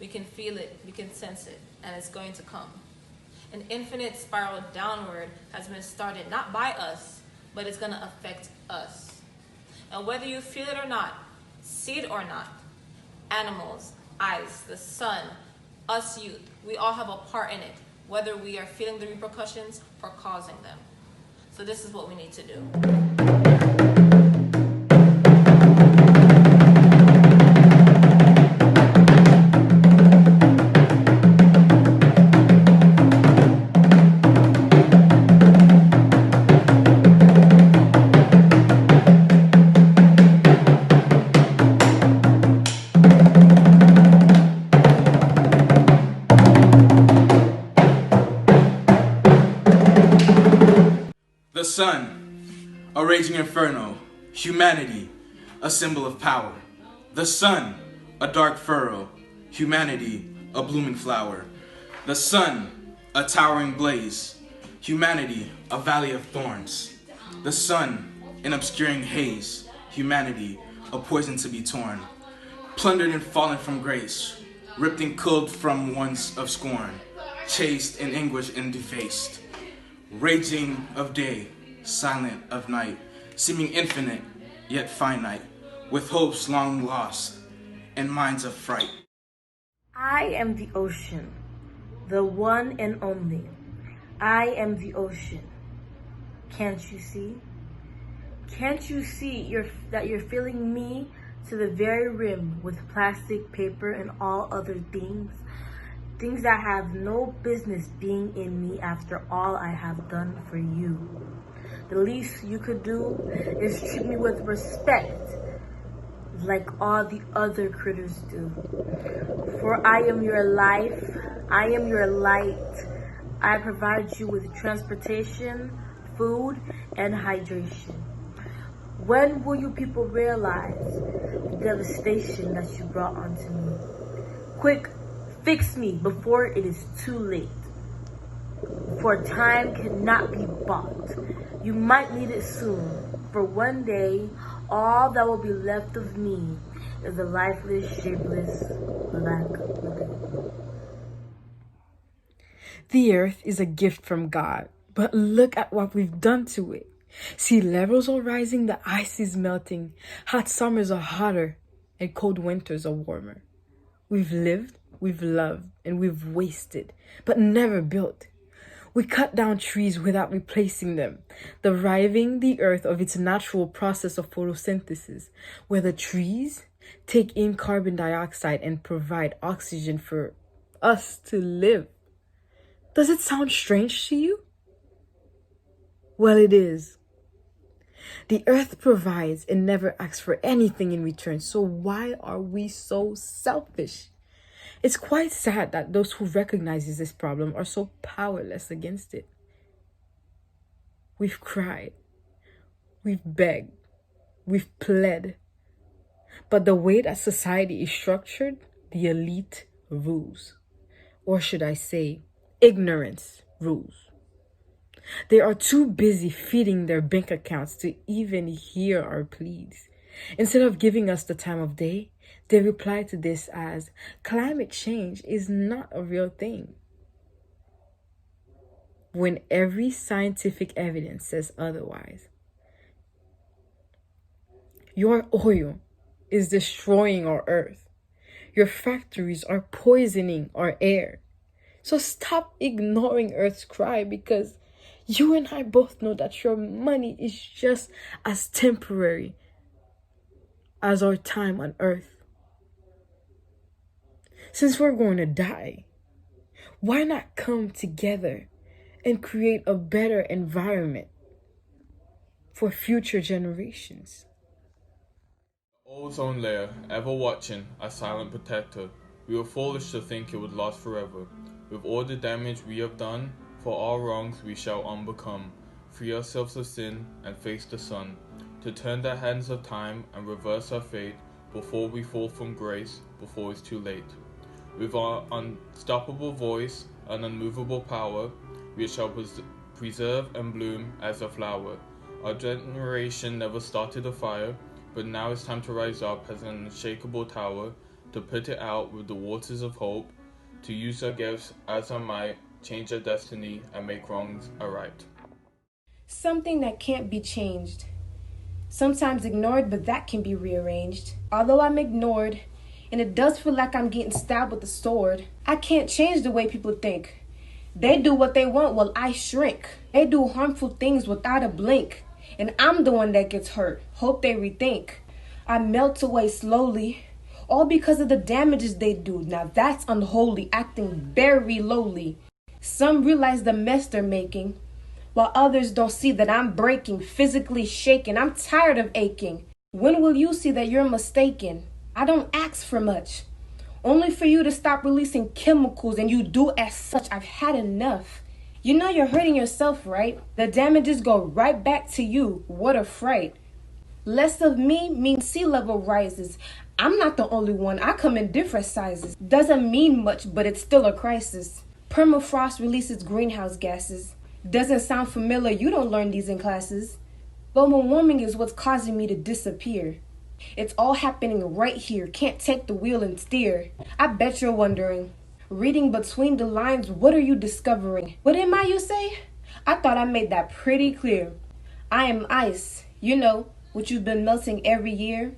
We can feel it, we can sense it, and it's going to come. An infinite spiral downward has been started, not by us, but it's going to affect us. And whether you feel it or not, see it or not, animals, ice, the sun, us youth, we all have a part in it, whether we are feeling the repercussions or causing them. So this is what we need to do. The sun, a raging inferno. Humanity, a symbol of power. The sun, a dark furrow. Humanity, a blooming flower. The sun, a towering blaze. Humanity, a valley of thorns. The sun, an obscuring haze. Humanity, a poison to be torn. Plundered and fallen from grace. Ripped and culled from ones of scorn. Chased in anguish and defaced. Raging of day, silent of night, seeming infinite, yet finite, with hopes long lost, and minds of fright. I am the ocean, the one and only. I am the ocean. Can't you see? Can't you see that you're filling me to the very rim with plastic, paper, and all other things? Things that have no business being in me after all I have done for you. The least you could do is treat me with respect like all the other critters do. For I am your life, I am your light. I provide you with transportation, food, and hydration. When will you people realize the devastation that you brought onto me? Quick, fix me before it is too late. For time cannot be bought. You might need it soon. For one day, all that will be left of me is a lifeless, shapeless, black lagoon. The earth is a gift from God, but look at what we've done to it. Sea levels are rising, the ice is melting, hot summers are hotter, and cold winters are warmer. We've lived, we've loved, and we've wasted, but never built. We cut down trees without replacing them, depriving the earth of its natural process of photosynthesis, where the trees take in carbon dioxide and provide oxygen for us to live. Does it sound strange to you? Well, it is. The earth provides and never asks for anything in return, so why are we so selfish? It's quite sad that those who recognize this problem are so powerless against it. We've cried, we've begged, we've pled, but the way that society is structured, the elite rules. Or should I say, ignorance rules. They are too busy feeding their bank accounts to even hear our pleas. Instead of giving us the time of day, they reply to this as climate change is not a real thing, when every scientific evidence says otherwise. Your oil is destroying our earth. Your factories are poisoning our air. So stop ignoring Earth's cry, because you and I both know that your money is just as temporary as our time on Earth. Since we're going to die, why not come together and create a better environment for future generations? Ozone layer, ever watching, a silent protector. We were foolish to think it would last forever. With all the damage we have done, for our wrongs we shall unbecome. Free ourselves of sin and face the sun, to turn the hands of time and reverse our fate before we fall from grace, before it's too late. With our unstoppable voice and unmovable power, we shall preserve and bloom as a flower. Our generation never started a fire, but now it's time to rise up as an unshakable tower, to put it out with the waters of hope, to use our gifts as I might, change our destiny and make wrongs aright. Something that can't be changed. Sometimes ignored, but that can be rearranged. Although I'm ignored, and it does feel like I'm getting stabbed with a sword, I can't change the way people think. They do what they want while I shrink. They do harmful things without a blink, and I'm the one that gets hurt. Hope they rethink. I melt away slowly, all because of the damages they do. Now that's unholy, acting very lowly. Some realize the mess they're making, while others don't see that I'm breaking, physically shaken. I'm tired of aching. When will you see that you're mistaken? I don't ask for much, only for you to stop releasing chemicals, and you do as such. I've had enough. You know you're hurting yourself, right? The damages go right back to you. What a fright. Less of me means sea level rises. I'm not the only one. I come in different sizes. Doesn't mean much, but it's still a crisis. Permafrost releases greenhouse gases. Doesn't sound familiar. You don't learn these in classes. Global warming is what's causing me to disappear. It's all happening right here. Can't take the wheel and steer. I bet you're wondering, reading between the lines, what are you discovering? What am I, you say? I thought I made that pretty clear. I am ice. You know, what you've been melting every year.